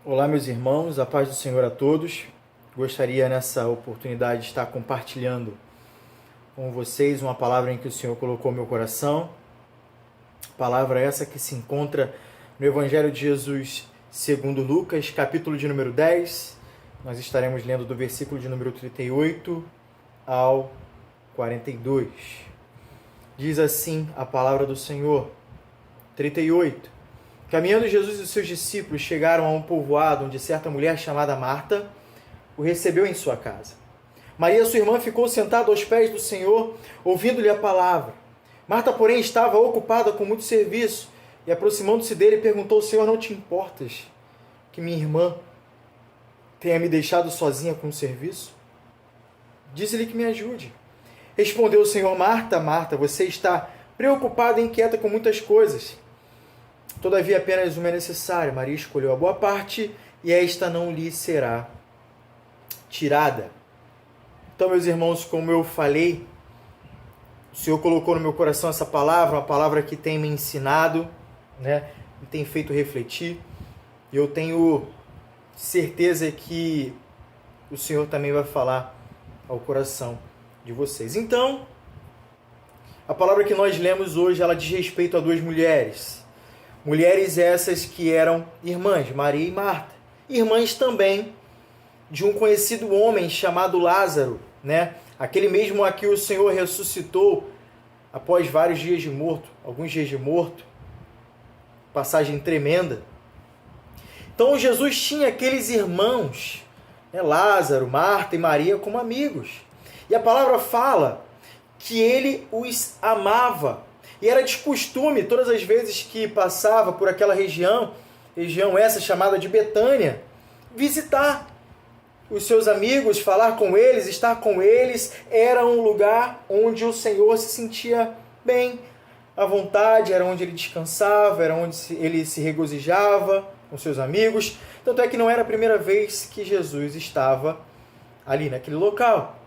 Olá, meus irmãos, a paz do Senhor a todos. Gostaria nessa oportunidade de estar compartilhando com vocês uma palavra em que o Senhor colocou no meu coração. Palavra essa que se encontra no Evangelho de Jesus segundo Lucas, capítulo de número 10. Nós estaremos lendo do versículo de número 38 ao 42. Diz assim a palavra do Senhor. 38. Caminhando Jesus e os seus discípulos chegaram a um povoado onde certa mulher chamada Marta o recebeu em sua casa. Maria, sua irmã, ficou sentada aos pés do Senhor, ouvindo-lhe a palavra. Marta, porém, estava ocupada com muito serviço e, aproximando-se dele, perguntou ao Senhor: não te importas que minha irmã tenha me deixado sozinha com o serviço? Disse-lhe que me ajude. Respondeu o Senhor: Marta, Marta, você está preocupada e inquieta com muitas coisas. Todavia, apenas uma é necessária. Maria escolheu a boa parte e esta não lhe será tirada. Então, meus irmãos, como eu falei, o Senhor colocou no meu coração essa palavra, uma palavra que tem me ensinado, me tem feito refletir. E eu tenho certeza que o Senhor também vai falar ao coração de vocês. Então, a palavra que nós lemos hoje, ela diz respeito a duas mulheres. Mulheres essas que eram irmãs, Maria e Marta. Irmãs também de um conhecido homem chamado Lázaro, Aquele mesmo a que o Senhor ressuscitou após vários dias de morto, alguns dias de morto. Passagem tremenda. Então Jesus tinha aqueles irmãos, Lázaro, Marta e Maria, como amigos. E a palavra fala que ele os amava. E era de costume, todas as vezes que passava por aquela região essa chamada de Betânia, visitar os seus amigos, falar com eles, estar com eles. Era um lugar onde o Senhor se sentia bem, à vontade, era onde ele descansava, era onde ele se regozijava com seus amigos. Tanto é que não era a primeira vez que Jesus estava ali naquele local.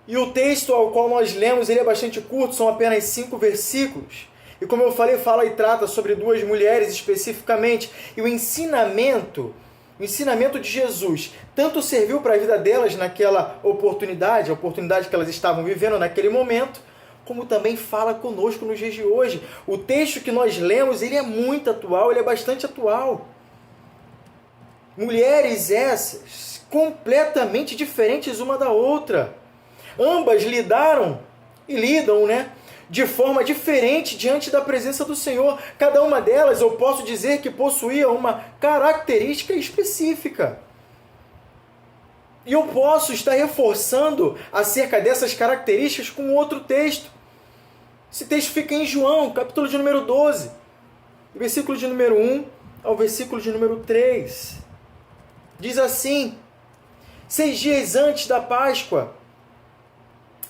E o texto ao qual nós lemos, ele é bastante curto, são apenas 5 versículos. E como eu falei, fala e trata sobre duas mulheres especificamente. E o ensinamento de Jesus, tanto serviu para a vida delas naquela oportunidade, a oportunidade que elas estavam vivendo naquele momento, como também fala conosco nos dias de hoje. O texto que nós lemos, ele é muito atual, ele é bastante atual. Mulheres essas, completamente diferentes uma da outra. Ambas lidaram e lidam, de forma diferente diante da presença do Senhor. Cada uma delas, eu posso dizer que possuía uma característica específica. E eu posso estar reforçando acerca dessas características com outro texto. Esse texto fica em João, capítulo de número 12, versículo de número 1 ao versículo de número 3. Diz assim: 6 dias antes da Páscoa,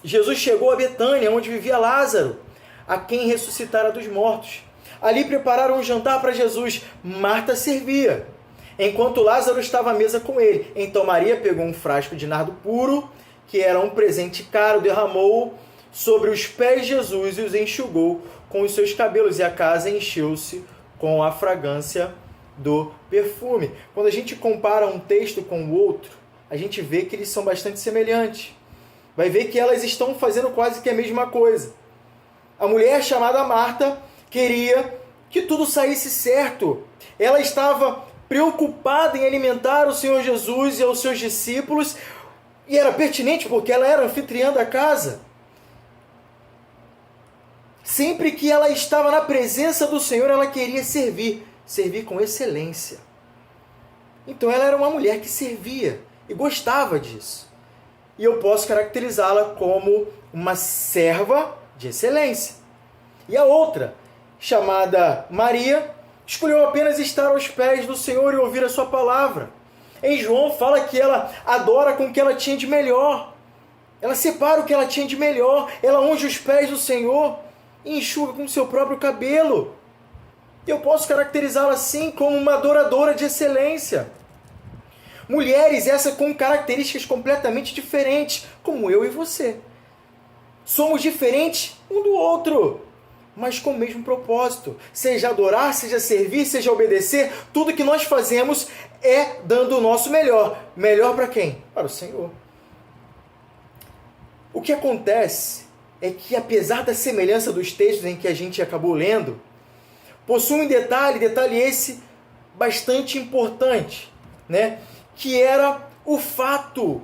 Jesus chegou a Betânia, onde vivia Lázaro, a quem ressuscitara dos mortos. Ali prepararam um jantar para Jesus. Marta servia, enquanto Lázaro estava à mesa com ele. Então Maria pegou um frasco de nardo puro, que era um presente caro, derramou sobre os pés de Jesus e os enxugou com os seus cabelos. E a casa encheu-se com a fragrância do perfume. Quando a gente compara um texto com o outro, a gente vê que eles são bastante semelhantes. Vai ver que elas estão fazendo quase que a mesma coisa. A mulher chamada Marta queria que tudo saísse certo. Ela estava preocupada em alimentar o Senhor Jesus e aos seus discípulos, e era pertinente porque ela era anfitriã da casa. Sempre que ela estava na presença do Senhor, ela queria servir com excelência. Então ela era uma mulher que servia e gostava disso. E eu posso caracterizá-la como uma serva de excelência. E a outra, chamada Maria, escolheu apenas estar aos pés do Senhor e ouvir a sua palavra. Em João fala que ela adora com o que ela tinha de melhor. Ela separa o que ela tinha de melhor. Ela unge os pés do Senhor e enxuga com o seu próprio cabelo. Eu posso caracterizá-la assim como uma adoradora de excelência. Mulheres essas com características completamente diferentes, como eu e você. Somos diferentes um do outro. mas com o mesmo propósito. Seja adorar, seja servir, seja obedecer, tudo que nós fazemos é dando o nosso melhor. Melhor para quem? Para o Senhor. O que acontece é que, apesar da semelhança dos textos em que a gente acabou lendo, possui um detalhe esse bastante importante, né? Que era o fato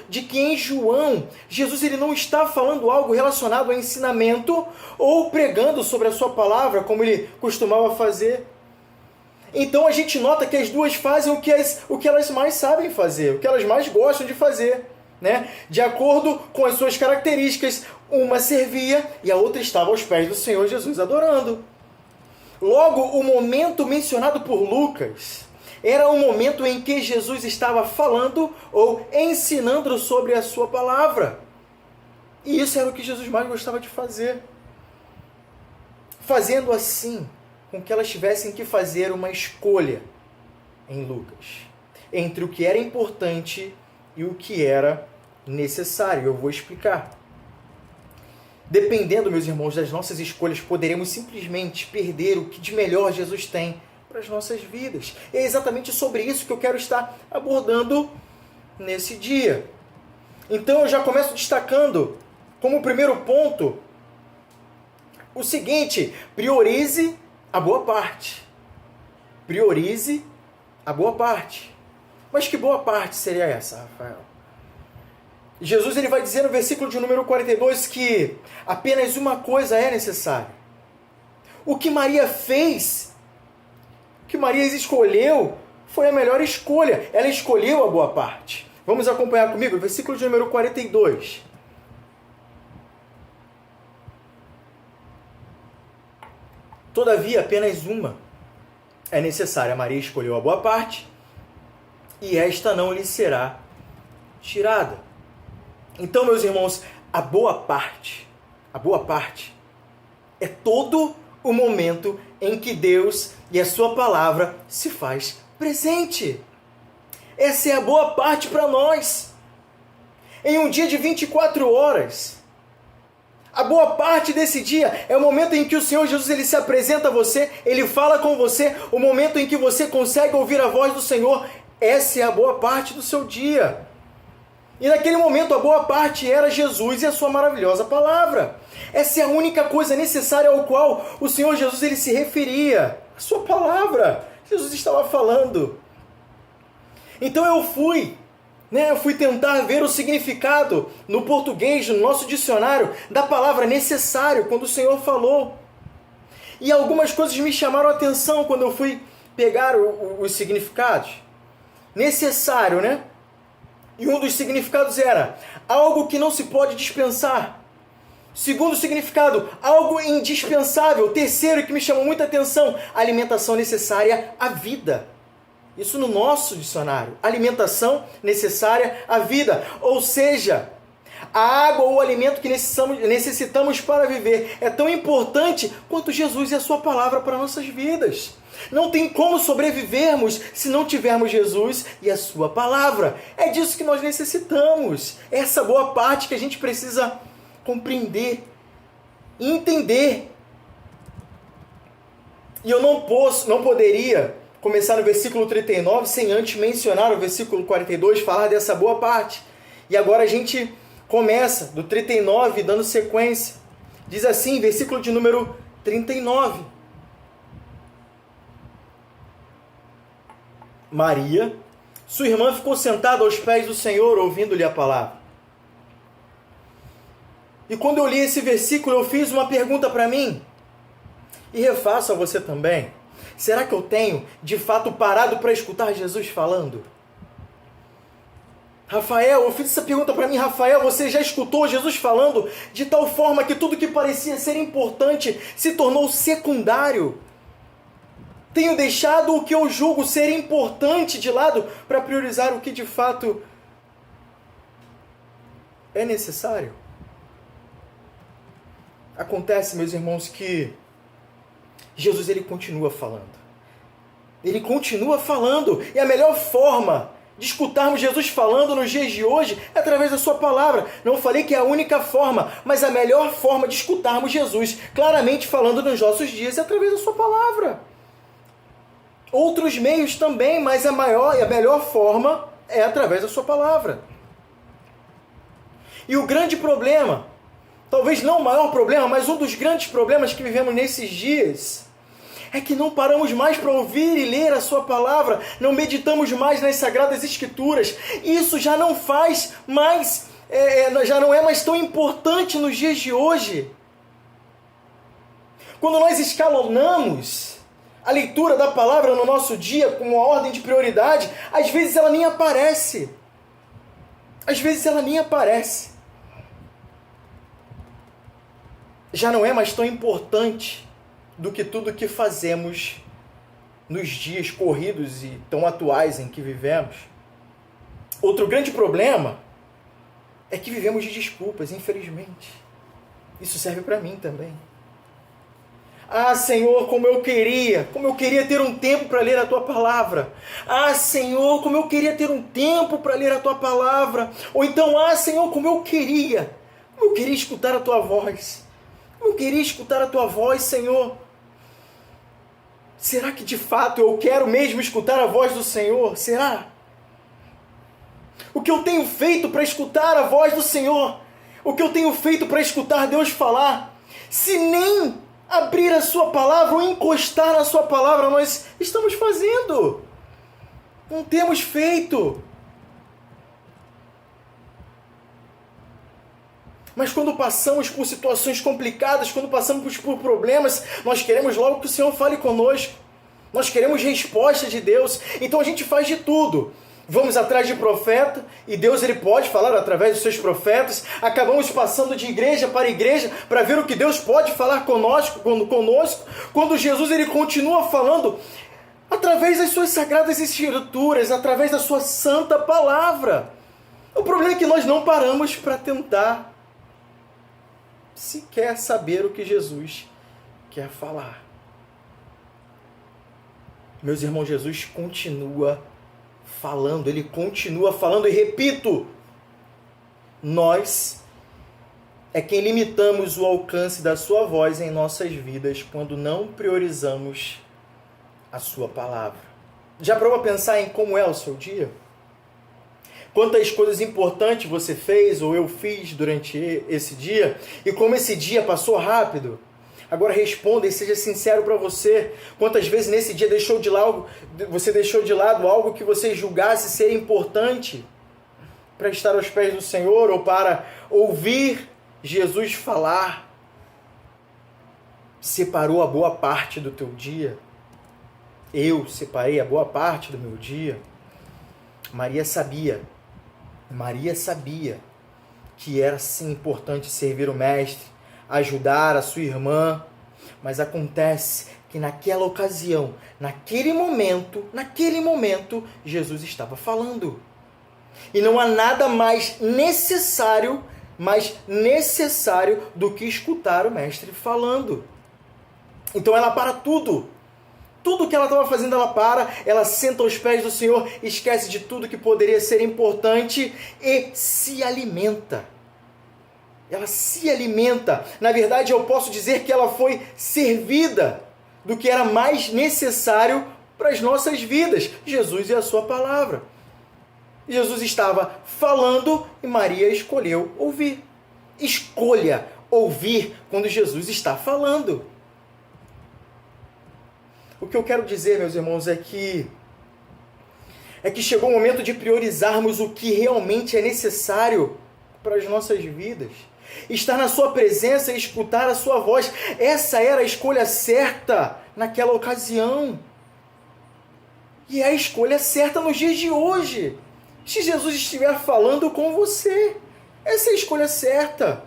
de que em João, Jesus ele não está falando algo relacionado ao ensinamento ou pregando sobre a sua palavra, como ele costumava fazer. Então a gente nota que as duas fazem o que elas mais sabem fazer, o que elas mais gostam de fazer, né? De acordo com as suas características, uma servia e a outra estava aos pés do Senhor Jesus adorando. Logo, o momento mencionado por Lucas era um momento em que Jesus estava falando ou ensinando sobre a sua palavra. E isso era o que Jesus mais gostava de fazer. Fazendo assim com que elas tivessem que fazer uma escolha em Lucas, entre o que era importante e o que era necessário. Eu vou explicar. Dependendo, meus irmãos, das nossas escolhas, poderemos simplesmente perder o que de melhor Jesus tem para as nossas vidas. É exatamente sobre isso que eu quero estar abordando nesse dia. Então eu já começo destacando como primeiro ponto o seguinte: priorize a boa parte. Priorize a boa parte. Mas que boa parte seria essa, Rafael? Jesus ele vai dizer no versículo de número 42 que apenas uma coisa é necessária. O que Maria fez, o que Maria escolheu, foi a melhor escolha. Ela escolheu a boa parte. Vamos acompanhar comigo o versículo de número 42. Todavia, apenas uma é necessária. Maria escolheu a boa parte e esta não lhe será tirada. Então, meus irmãos, a boa parte é todo o momento em que Deus e a sua palavra se faz presente. Essa é a boa parte para nós. Em um dia de 24 horas, a boa parte desse dia é o momento em que o Senhor Jesus ele se apresenta a você, ele fala com você, o momento em que você consegue ouvir a voz do Senhor. Essa é a boa parte do seu dia. E naquele momento a boa parte era Jesus e a sua maravilhosa palavra. Essa é a única coisa necessária ao qual o Senhor Jesus ele se referia. A sua palavra. Jesus estava falando. Então eu fui tentar ver o significado no português, no nosso dicionário, da palavra necessário, quando o Senhor falou. E algumas coisas me chamaram a atenção quando eu fui pegar os significados. Necessário, né? E um dos significados era algo que não se pode dispensar. Segundo significado, algo indispensável. Terceiro, que me chamou muita atenção, alimentação necessária à vida. Isso no nosso dicionário. Alimentação necessária à vida. Ou seja, a água ou o alimento que necessitamos para viver é tão importante quanto Jesus e a sua palavra para nossas vidas. Não tem como sobrevivermos se não tivermos Jesus e a sua palavra. É disso que nós necessitamos. Essa boa parte que a gente precisa compreender e entender. E eu não poderia começar no versículo 39 sem antes mencionar o versículo 42, falar dessa boa parte. E agora a gente começa do 39, dando sequência. Diz assim, versículo de número 39. Maria, sua irmã, ficou sentada aos pés do Senhor, ouvindo-lhe a palavra. E quando eu li esse versículo, eu fiz uma pergunta para mim. E refaço a você também. Será que eu tenho, de fato, parado para escutar Jesus falando? Rafael, eu fiz essa pergunta para mim. Rafael, você já escutou Jesus falando de tal forma que tudo que parecia ser importante se tornou secundário? Tenho deixado o que eu julgo ser importante de lado para priorizar o que de fato é necessário? Acontece, meus irmãos, que Jesus ele continua falando. Ele continua falando. E a melhor forma de escutarmos Jesus falando nos dias de hoje é através da sua palavra. Não falei que é a única forma, mas a melhor forma de escutarmos Jesus claramente falando nos nossos dias é através da sua palavra. Outros meios também, mas a maior e a melhor forma é através da sua palavra. E o grande problema, talvez não o maior problema, mas um dos grandes problemas que vivemos nesses dias, é que não paramos mais para ouvir e ler a sua palavra, não meditamos mais nas Sagradas Escrituras. Isso já não faz mais, já não é mais tão importante nos dias de hoje. Quando nós escalonamos a leitura da palavra no nosso dia com uma ordem de prioridade, às vezes ela nem aparece. Às vezes ela nem aparece. Já não é mais tão importante do que tudo que fazemos nos dias corridos e tão atuais em que vivemos. Outro grande problema é que vivemos de desculpas, infelizmente. Isso serve para mim também. Ah, Senhor, como eu queria ter um tempo para ler a Tua Palavra. Ah, Senhor, como eu queria ter um tempo para ler a Tua Palavra. Ou então, ah, Senhor, como eu queria escutar a Tua voz. Eu queria escutar a Tua voz, Senhor. Será que de fato eu quero mesmo escutar a voz do Senhor? Será? O que eu tenho feito para escutar a voz do Senhor? O que eu tenho feito para escutar Deus falar? Se nem abrir a sua palavra ou encostar na sua palavra nós estamos fazendo. Não temos feito. Mas quando passamos por situações complicadas, quando passamos por problemas, nós queremos logo que o Senhor fale conosco. Nós queremos resposta de Deus. Então a gente faz de tudo. Vamos atrás de profeta, e Deus ele pode falar através dos seus profetas. Acabamos passando de igreja para igreja para ver o que Deus pode falar conosco, quando Jesus ele continua falando através das suas sagradas escrituras, através da sua santa palavra. O problema é que nós não paramos para tentar sequer saber o que Jesus quer falar. Meus irmãos, Jesus continua falando, ele continua falando, e repito, nós é quem limitamos o alcance da sua voz em nossas vidas quando não priorizamos a sua palavra. Já parou para pensar em como é o seu dia? Quantas coisas importantes você fez ou eu fiz durante esse dia e como esse dia passou rápido? Agora responda e seja sincero para você. Quantas vezes nesse dia você deixou de lado algo que você julgasse ser importante para estar aos pés do Senhor ou para ouvir Jesus falar? Separou a boa parte do teu dia? Eu separei a boa parte do meu dia. Maria sabia que era sim importante servir o Mestre, ajudar a sua irmã, mas acontece que naquela ocasião, naquele momento, Jesus estava falando. E não há nada mais necessário do que escutar o Mestre falando. Então ela para tudo. Tudo que ela estava fazendo, ela para, ela senta aos pés do Senhor, esquece de tudo que poderia ser importante e se alimenta. Ela se alimenta. Na verdade, eu posso dizer que ela foi servida do que era mais necessário para as nossas vidas. Jesus e a sua palavra. Jesus estava falando e Maria escolheu ouvir. Escolha ouvir quando Jesus está falando. O que eu quero dizer, meus irmãos, é que chegou o momento de priorizarmos o que realmente é necessário para as nossas vidas. Estar na sua presença e escutar a sua voz. Essa era a escolha certa naquela ocasião. E é a escolha certa nos dias de hoje. Se Jesus estiver falando com você, essa é a escolha certa.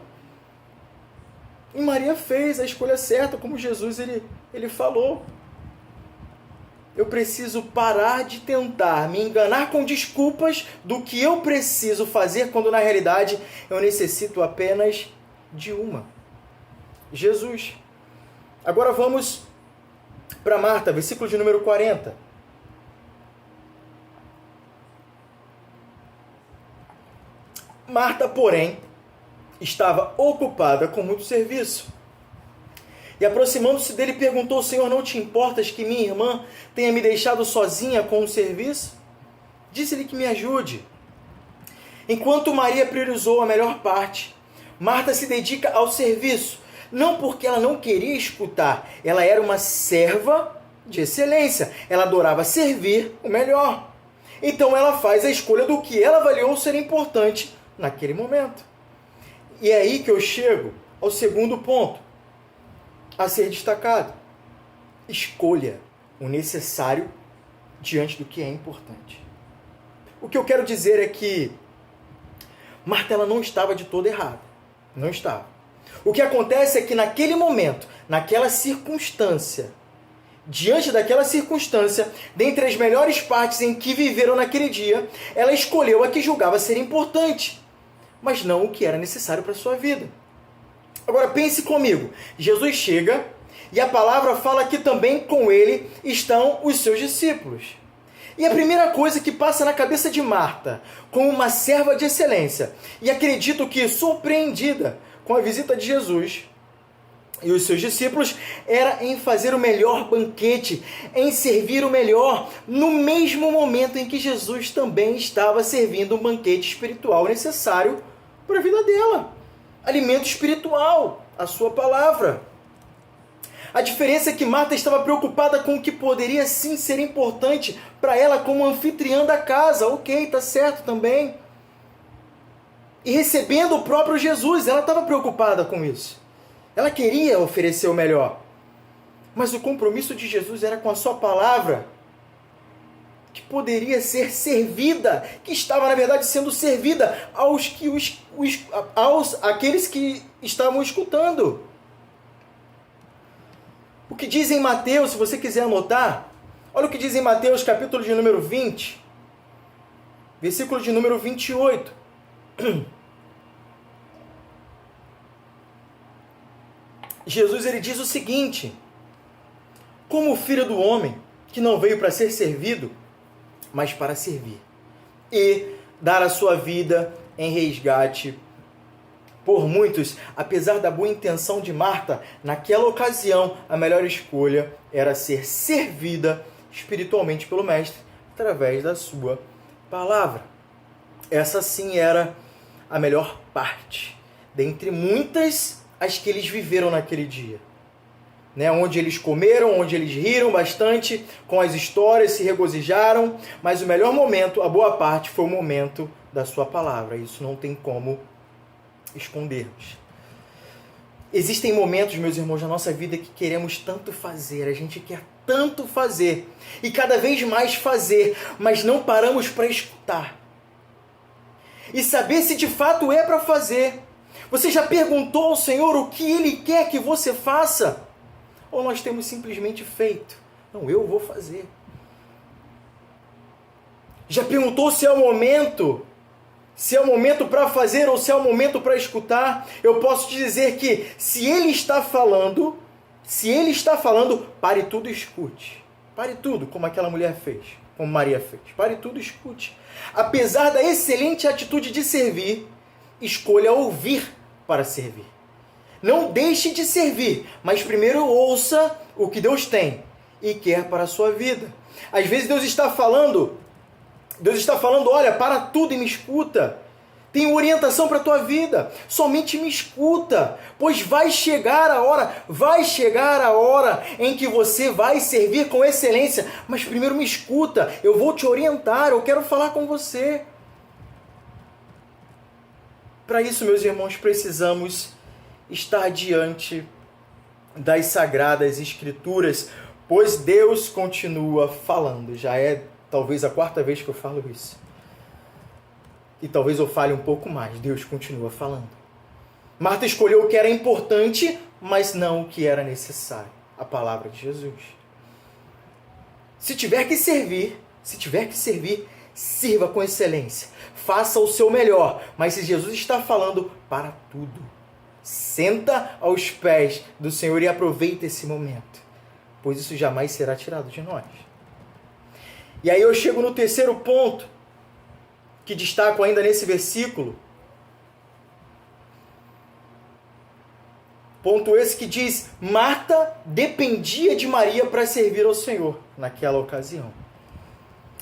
E Maria fez a escolha certa, como Jesus ele falou. Eu preciso parar de tentar me enganar com desculpas do que eu preciso fazer, quando na realidade eu necessito apenas de uma. Jesus. Agora vamos para Marta, versículo de número 40. Marta, porém, estava ocupada com muito serviço. E aproximando-se dele, perguntou: Senhor, não te importas que minha irmã tenha me deixado sozinha com o serviço? Disse-lhe que me ajude. Enquanto Maria priorizou a melhor parte, Marta se dedica ao serviço, não porque ela não queria escutar, ela era uma serva de excelência, ela adorava servir o melhor. Então ela faz a escolha do que ela avaliou ser importante naquele momento. E é aí que eu chego ao segundo ponto a ser destacado. Escolha o necessário diante do que é importante. O que eu quero dizer é que Marta, ela não estava de todo errada. Não estava. O que acontece é que naquele momento, naquela circunstância, diante daquela circunstância, dentre as melhores partes em que viveram naquele dia, ela escolheu a que julgava ser importante, mas não o que era necessário para a sua vida. Agora pense comigo, Jesus chega e a palavra fala que também com ele estão os seus discípulos. E a primeira coisa que passa na cabeça de Marta, como uma serva de excelência, e acredito que surpreendida com a visita de Jesus e os seus discípulos, era em fazer o melhor banquete, em servir o melhor, no mesmo momento em que Jesus também estava servindo um banquete espiritual necessário para a vida dela. Alimento espiritual, a sua palavra. A diferença é que Marta estava preocupada com o que poderia sim ser importante para ela como anfitriã da casa. Ok, tá certo também. E recebendo o próprio Jesus, ela estava preocupada com isso. Ela queria oferecer o melhor. Mas o compromisso de Jesus era com a sua palavra, que poderia ser servida, que estava, na verdade, sendo servida aos aqueles que estavam escutando. O que diz em Mateus, se você quiser anotar, olha o que diz em Mateus, capítulo de número 20, versículo de número 28. Jesus, ele diz o seguinte: como o Filho do Homem, que não veio para ser servido, mas para servir, e dar a sua vida em resgate por muitos. Apesar da boa intenção de Marta, naquela ocasião, a melhor escolha era ser servida espiritualmente pelo Mestre, através da sua palavra. Essa sim era a melhor parte, dentre muitas as que eles viveram naquele dia. Onde eles comeram, onde eles riram bastante com as histórias, se regozijaram, mas o melhor momento, a boa parte, foi o momento da sua palavra. Isso não tem como escondermos. Existem momentos, meus irmãos, na nossa vida que queremos tanto fazer, a gente quer tanto fazer, e cada vez mais fazer, mas não paramos para escutar e saber se de fato é para fazer. Você já perguntou ao Senhor o que Ele quer que você faça? Ou nós temos simplesmente feito? Não, eu vou fazer. Já perguntou se é o momento? Se é o momento para fazer ou se é o momento para escutar? Eu posso te dizer que se Ele está falando, pare tudo e escute. Pare tudo, como aquela mulher fez, como Maria fez. Pare tudo e escute. Apesar da excelente atitude de servir, escolha ouvir para servir. Não deixe de servir, mas primeiro ouça o que Deus tem e quer para a sua vida. Às vezes Deus está falando, olha, para tudo e me escuta. Tenho orientação para a tua vida, somente me escuta, pois vai chegar a hora em que você vai servir com excelência, mas primeiro me escuta, eu vou te orientar, eu quero falar com você. Para isso, meus irmãos, precisamos estar diante das Sagradas Escrituras, pois Deus continua falando. Já é talvez a 4ª vez que eu falo isso. E talvez eu fale um pouco mais. Deus continua falando. Marta escolheu o que era importante, mas não o que era necessário. A palavra de Jesus. Se tiver que servir, sirva com excelência. Faça o seu melhor. Mas se Jesus está falando, para tudo. Senta aos pés do Senhor e aproveita esse momento, pois isso jamais será tirado de nós. E aí eu chego no terceiro ponto, que destaco ainda nesse versículo, Ponto esse que diz: Marta dependia de Maria para servir ao Senhor naquela ocasião.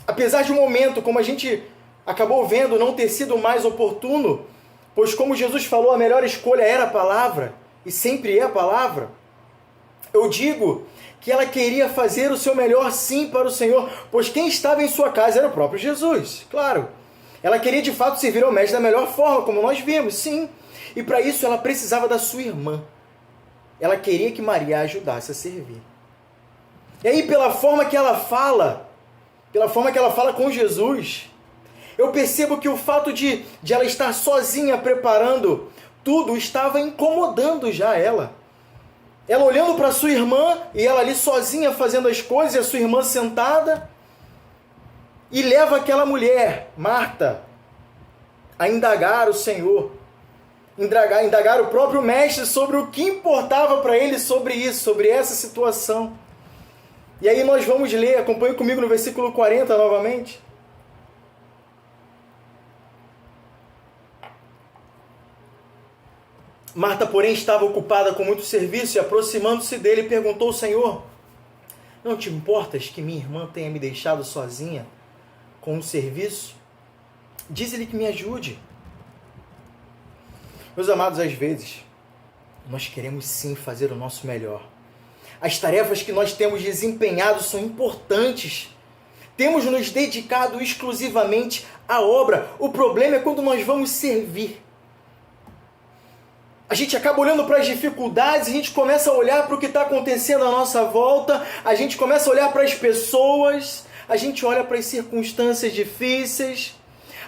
Apesar de um momento, como a gente acabou vendo, não ter sido mais oportuno, pois como Jesus falou, a melhor escolha era a palavra, e sempre é a palavra, eu digo que ela queria fazer o seu melhor sim para o Senhor, pois quem estava em sua casa era o próprio Jesus, claro. Ela queria de fato servir ao mestre da melhor forma, como nós vimos, sim. E para isso ela precisava da sua irmã. Ela queria que Maria a ajudasse a servir. E aí, pela forma que ela fala com Jesus, eu percebo que o fato de ela estar sozinha preparando tudo estava incomodando já ela. Ela olhando para sua irmã e ela ali sozinha fazendo as coisas, e a sua irmã sentada, e leva aquela mulher, Marta, a indagar o Senhor, indagar o próprio mestre sobre o que importava para ele sobre isso, sobre essa situação. E aí nós vamos ler, acompanhe comigo no versículo 40 novamente. Marta, porém, estava ocupada com muito serviço e, aproximando-se dele, perguntou ao Senhor: não te importas que minha irmã tenha me deixado sozinha com o serviço? Diz-lhe que me ajude. Meus amados, às vezes, nós queremos sim fazer o nosso melhor. As tarefas que nós temos desempenhado são importantes. Temos nos dedicado exclusivamente à obra. O problema é quando nós vamos servir. A gente acaba olhando para as dificuldades, a gente começa a olhar para o que está acontecendo à nossa volta, a gente começa a olhar para as pessoas, a gente olha para as circunstâncias difíceis,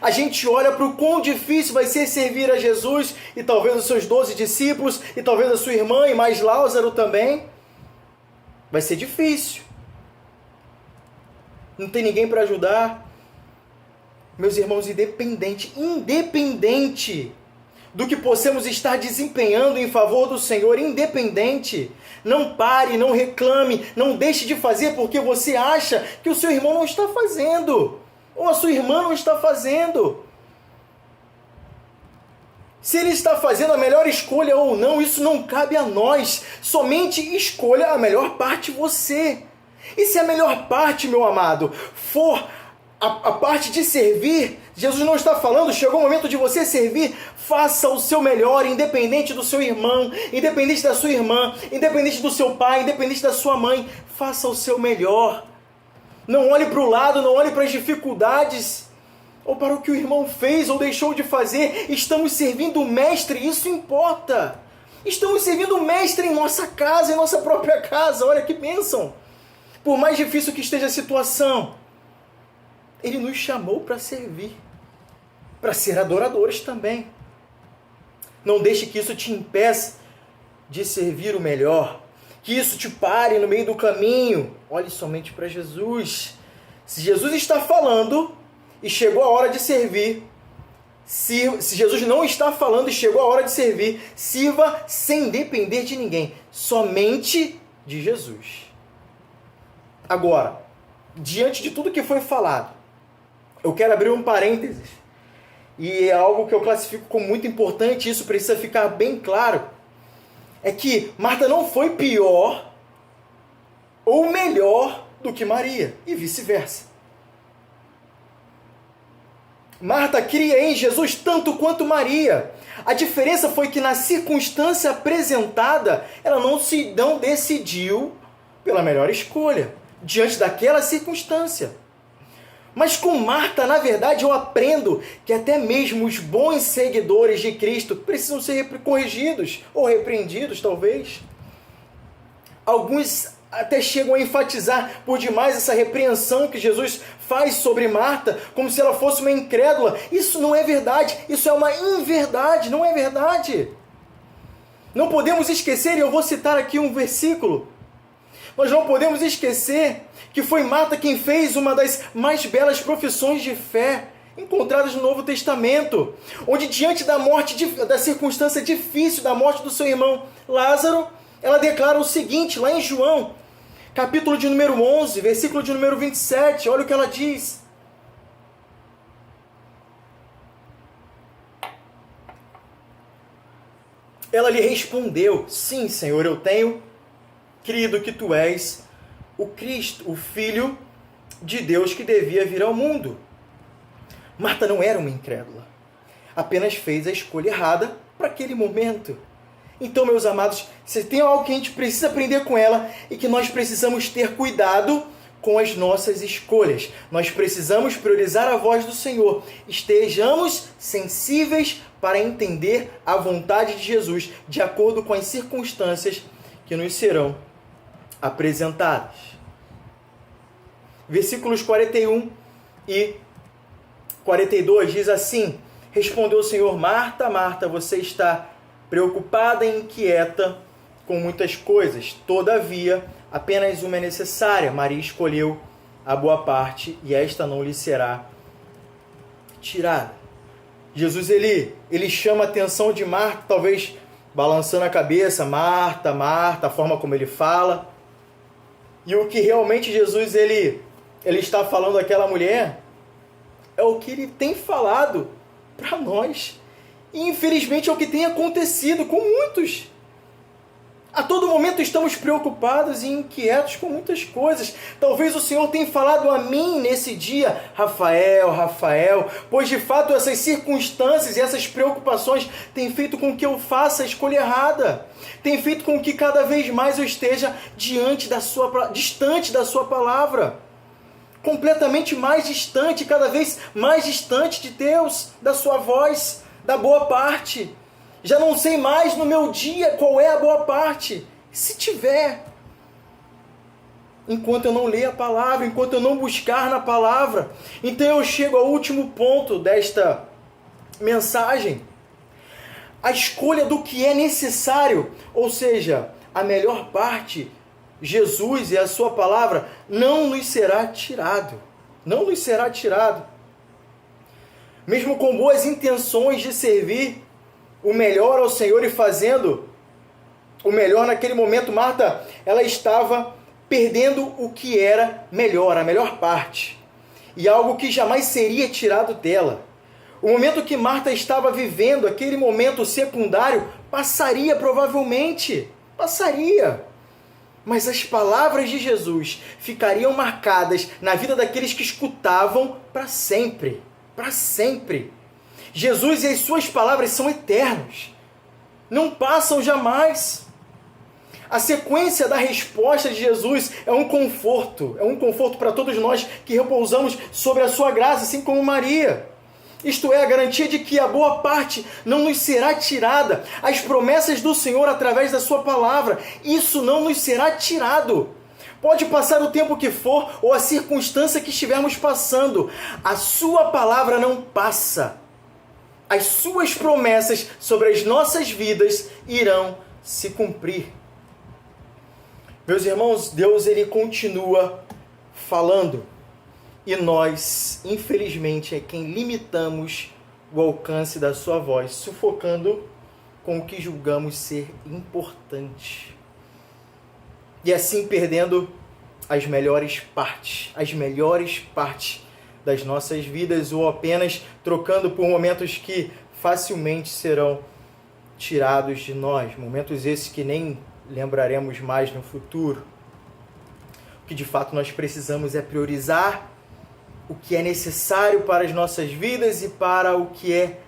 a gente olha para o quão difícil vai ser servir a Jesus e talvez os seus 12 discípulos e talvez a sua irmã e mais Lázaro também. Vai ser difícil. Não tem ninguém para ajudar. Meus irmãos, independente do que possamos estar desempenhando em favor do Senhor, independente, não pare, não reclame, não deixe de fazer porque você acha que o seu irmão não está fazendo, ou a sua irmã não está fazendo. Se ele está fazendo a melhor escolha ou não, isso não cabe a nós. Somente escolha a melhor parte você. E se a melhor parte, meu amado, for a parte de servir, Jesus não está falando, chegou o momento de você servir, faça o seu melhor, independente do seu irmão, independente da sua irmã, independente do seu pai, independente da sua mãe, faça o seu melhor. Não olhe para o lado, não olhe para as dificuldades, ou para o que o irmão fez ou deixou de fazer. Estamos servindo o Mestre, isso importa. Estamos servindo o Mestre em nossa casa, em nossa própria casa, olha que bênção. Por mais difícil que esteja a situação, Ele nos chamou para servir, para ser adoradores também. Não deixe que isso te impeça de servir o melhor, que isso te pare no meio do caminho. Olhe somente para Jesus. Se Jesus está falando e chegou a hora de servir, se Jesus não está falando e chegou a hora de servir, sirva sem depender de ninguém, somente de Jesus. Agora, diante de tudo que foi falado, eu quero abrir um parênteses, e é algo que eu classifico como muito importante, isso precisa ficar bem claro, é que Marta não foi pior ou melhor do que Maria, e vice-versa. Marta cria em Jesus tanto quanto Maria. A diferença foi que na circunstância apresentada, ela não decidiu pela melhor escolha, diante daquela circunstância. Mas com Marta, na verdade, eu aprendo que até mesmo os bons seguidores de Cristo precisam ser corrigidos ou repreendidos, talvez. Alguns até chegam a enfatizar por demais essa repreensão que Jesus faz sobre Marta, como se ela fosse uma incrédula. Isso não é verdade, isso é uma inverdade, não é verdade. Não podemos esquecer, e eu vou citar aqui um versículo, nós não podemos esquecer que foi Marta quem fez uma das mais belas profissões de fé encontradas no Novo Testamento, onde diante da morte, da circunstância difícil da morte do seu irmão Lázaro, ela declara o seguinte, lá em João, capítulo de número 11, versículo de número 27, olha o que ela diz. Ela lhe respondeu: sim, Senhor, eu tenho crido que tu és o Cristo, o Filho de Deus que devia vir ao mundo. Marta não era uma incrédula, apenas fez a escolha errada para aquele momento. Então, meus amados, se tem algo que a gente precisa aprender com ela e que nós precisamos ter cuidado com as nossas escolhas. Nós precisamos priorizar a voz do Senhor. Estejamos sensíveis para entender a vontade de Jesus, de acordo com as circunstâncias que nos serão apresentadas. Versículos 41 e 42 diz assim: respondeu o Senhor: Marta, Marta, você está preocupada e inquieta com muitas coisas. Todavia, apenas uma é necessária. Maria escolheu a boa parte e esta não lhe será tirada. Jesus, ele chama a atenção de Marta, talvez balançando a cabeça. Marta, Marta, a forma como ele fala. E o que realmente Jesus ele está falando àquela mulher é o que ele tem falado para nós. E infelizmente é o que tem acontecido com muitos. A todo momento estamos preocupados e inquietos com muitas coisas. Talvez o Senhor tenha falado a mim nesse dia: Rafael, Rafael, pois de fato essas circunstâncias e essas preocupações têm feito com que eu faça a escolha errada. Tem feito com que cada vez mais eu esteja distante da sua palavra. Completamente mais distante, cada vez mais distante de Deus, da sua voz, da boa parte. Já não sei mais no meu dia qual é a boa parte. Se tiver, enquanto eu não ler a palavra, enquanto eu não buscar na palavra. Então eu chego ao último ponto desta mensagem. A escolha do que é necessário, ou seja, a melhor parte, Jesus e a sua palavra, não nos será tirado. Não nos será tirado. Mesmo com boas intenções de servir o melhor ao Senhor e fazendo o melhor naquele momento, Marta, ela estava perdendo o que era melhor, a melhor parte. E algo que jamais seria tirado dela. O momento que Marta estava vivendo, aquele momento secundário, passaria provavelmente. Passaria. Mas as palavras de Jesus ficariam marcadas na vida daqueles que escutavam para sempre. Para sempre. Jesus e as suas palavras são eternos. Não passam jamais. A sequência da resposta de Jesus é um conforto para todos nós que repousamos sobre a sua graça, assim como Maria. Isto é, a garantia de que a boa parte não nos será tirada. As promessas do Senhor através da sua palavra, isso não nos será tirado. Pode passar o tempo que for ou a circunstância que estivermos passando. A sua palavra não passa. As suas promessas sobre as nossas vidas irão se cumprir. Meus irmãos, Deus ele continua falando. E nós, infelizmente, é quem limitamos o alcance da sua voz, sufocando com o que julgamos ser importante. E assim perdendo as melhores partes das nossas vidas, ou apenas trocando por momentos que facilmente serão tirados de nós, momentos esses que nem lembraremos mais no futuro. O que de fato nós precisamos é priorizar o que é necessário para as nossas vidas, e para o que é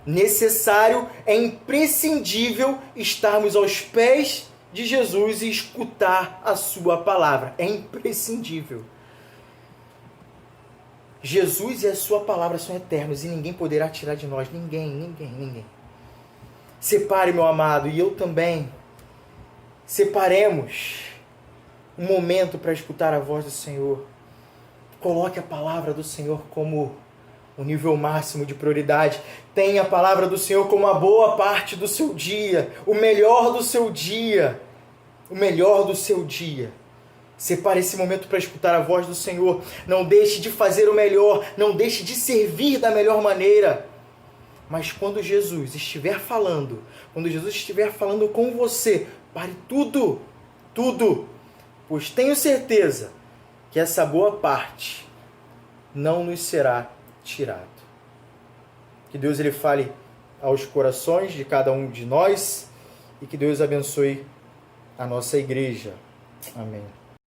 necessário, é imprescindível estarmos aos pés de Jesus e escutar a sua palavra. É imprescindível. Jesus e a sua palavra são eternos e ninguém poderá tirar de nós. Ninguém. Separe, meu amado, e eu também. Separemos um momento para escutar a voz do Senhor. Coloque a palavra do Senhor como o nível máximo de prioridade. Tenha a palavra do Senhor como a boa parte do seu dia, o melhor do seu dia. O melhor do seu dia. Separe esse momento para escutar a voz do Senhor. Não deixe de fazer o melhor. Não deixe de servir da melhor maneira. Mas quando Jesus estiver falando, com você, pare tudo. Pois tenho certeza que essa boa parte não nos será tirada. Que Deus ele fale aos corações de cada um de nós e que Deus abençoe a nossa igreja. Amém.